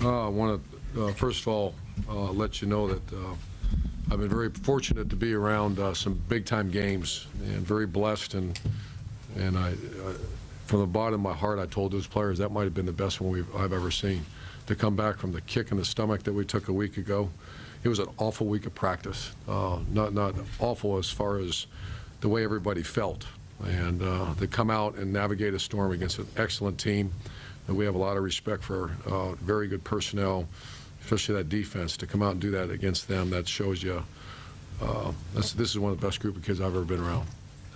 I want to, first of all, let you know that I've been very fortunate to be around some big-time games and very blessed. And from the bottom of my heart, I told those players that might have been the best one I've ever seen. To come back from the kick in the stomach that we took a week ago, it was an awful week of practice. Not awful as far as the way everybody felt. And to come out and navigate a storm against an excellent team. And we have a lot of respect for very good personnel, especially that defense. To come out and do that against them, that shows you this is one of the best group of kids I've ever been around.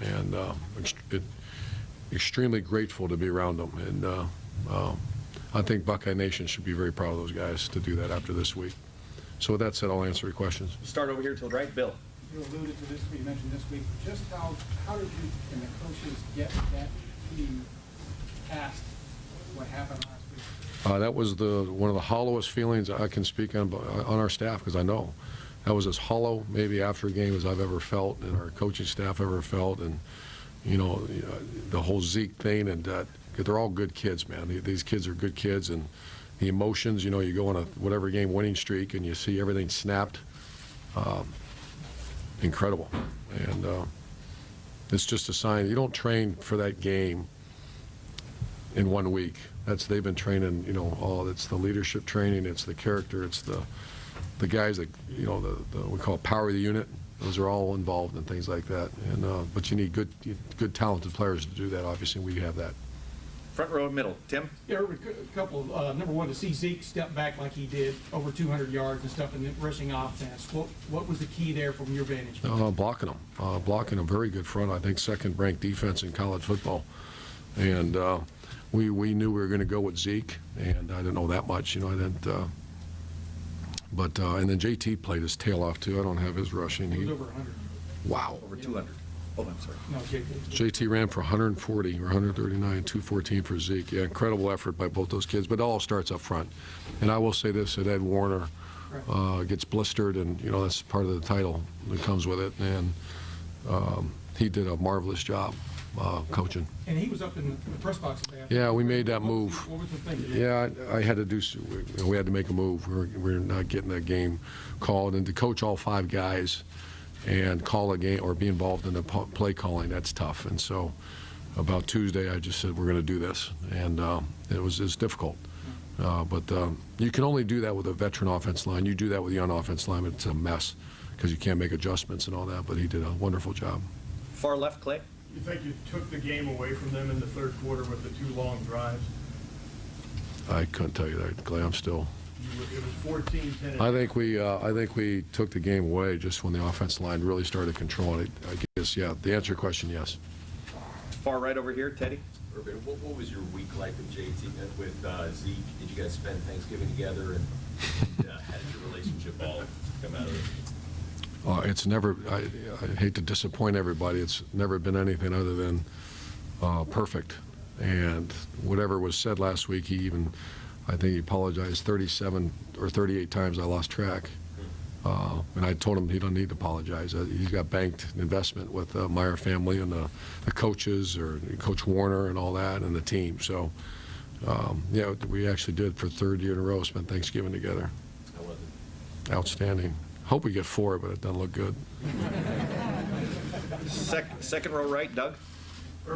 And extremely grateful to be around them. And I think Buckeye Nation should be very proud of those guys to do that after this week. So with that said, I'll answer your questions. We'll start over here to the right. Bill. You alluded to this, you mentioned this week. Just how did you and the coaches get that team past what happened last week? That was one of the hollowest feelings I can speak on our staff, because I know that was as hollow maybe after a game as I've ever felt and our coaching staff ever felt. And you know, the whole Zeke thing, and they're all good kids, man. These kids are good kids, and the emotions, you know, you go on a whatever game winning streak and you see everything snapped. Incredible. And it's just a sign. You don't train for that game in 1 week. They've been training, you know, it's the leadership training, it's the character, it's the guys that, you know, we call power of the unit. Those are all involved in things like that. And but you need good talented players to do that. Obviously, we have that. Front row, middle. Tim? Yeah, a couple. Number one, to see Zeke step back like he did, over 200 yards and stuff, and rushing offense. What was the key there from your vantage point? Blocking them. Blocking them. Very good front. I think second-ranked defense in college football. And we knew we were going to go with Zeke, and I didn't know that much. You know, I didn't. And then JT played his tail off too. I don't have his rushing. He was over 100. Wow. Over 200. Oh, I'm sorry. No, JT ran for 140 or 139, 214 for Zeke. Yeah, incredible effort by both those kids. But it all starts up front. And I will say this: that Ed Warner gets blistered, and you know that's part of the title that comes with it. And he did a marvelous job coaching. And he was up in the press box today. Yeah, we made that move. What was the thing? Yeah, I had to do. We had to make a move. We're not getting that game called, and to coach all 5 guys and call a game or be involved in the play calling, that's tough. And so about Tuesday, I just said we're going to do this, and it's difficult. But you can only do that with a veteran offense line. You do that with the young offense line, it's a mess because you can't make adjustments and all that. But he did a wonderful job. Far left, Clay. You think you took the game away from them in the third quarter with the 2 long drives? I couldn't tell you that, Clay. I'm still. It was 14-10. I think we took the game away just when the offensive line really started controlling it. I guess, yeah. The answer to your question, yes. Far right over here, Teddy. Urban, what was your week like with JT, with Zeke? Did you guys spend Thanksgiving together, and how did your relationship all come out of it? It's never. I hate to disappoint everybody. It's never been anything other than perfect. And whatever was said last week, I think he apologized 37 or 38 times. I lost track. And I told him he don't need to apologize. He's got banked investment with the Meyer family and the coaches, or Coach Warner and all that, and the team. So, yeah, we actually did for 3rd year in a row spend Thanksgiving together. How was it? Outstanding. Hope we get 4, but it doesn't look good. Second row right, Doug.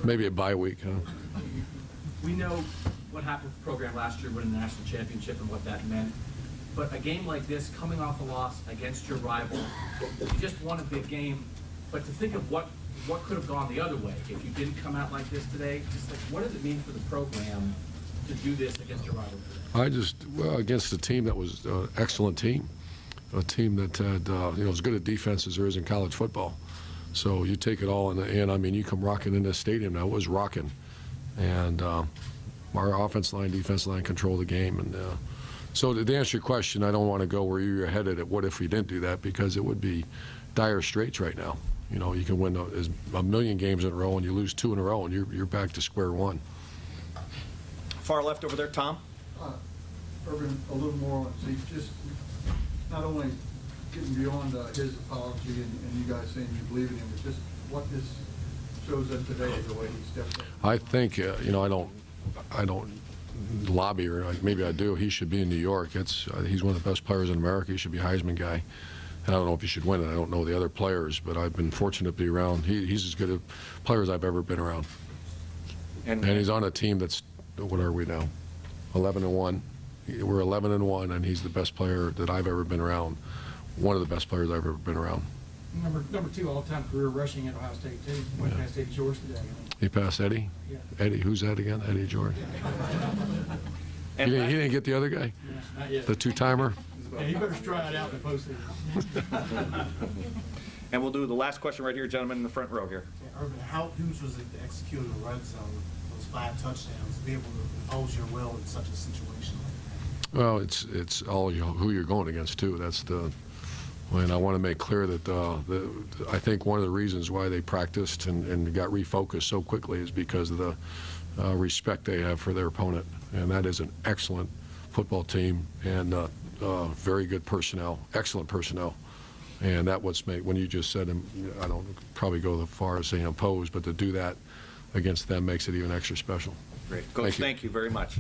Maybe a bye week, huh? We know what happened with the program last year, winning the national championship, and what that meant. But a game like this, coming off a loss against your rival, you just won a big game. But to think of what could have gone the other way if you didn't come out like this today, just like what does it mean for the program to do this against your rival? Against a team that was an excellent team, a team that had, as good a defense as there is in college football. So you take it all, and I mean, you come rocking in this stadium now. It was rocking. And our offense line, defense line control the game. And so to answer your question, I don't want to go where you're headed at what if we didn't do that, because it would be dire straits right now. You know, you can win a million games in a row and you lose 2 in a row and you're back to square one. Far left over there, Tom. Urban, a little more on Zeke, just not only getting beyond his apology and you guys saying you believe in him, but just what this shows us today, the way he stepped up. I think, I don't lobby, or maybe I do. He should be in New York. He's one of the best players in America. He should be a Heisman guy. And I don't know if he should win it. I don't know the other players, but I've been fortunate to be around. He's as good a player as I've ever been around. And he's on a team that's, what are we now? 11-1. We're 11-1, and he's the best player that I've ever been around. One of the best players I've ever been around. Number 2 all-time career rushing at Ohio State, too. Went past Eddie George today. He passed Eddie? Yeah. Eddie, who's that again? Eddie George. He And didn't get the other guy? Not yet. The two-timer? Yeah, he better try it out in the postseason. and we'll do the last question right here, gentlemen, in the front row here. Yeah, Urban, how huge was it to execute in the red zone, those 5 touchdowns, to be able to impose your will in such a situation like that? Well, it's all who you're going against, too. That's and I want to make clear that I think one of the reasons why they practiced and got refocused so quickly is because of the respect they have for their opponent. And that is an excellent football team and very good personnel, excellent personnel. And that what's made, when you just said, I don't probably go as far as saying opposed, but to do that against them makes it even extra special. Great. Coach, thank you very much.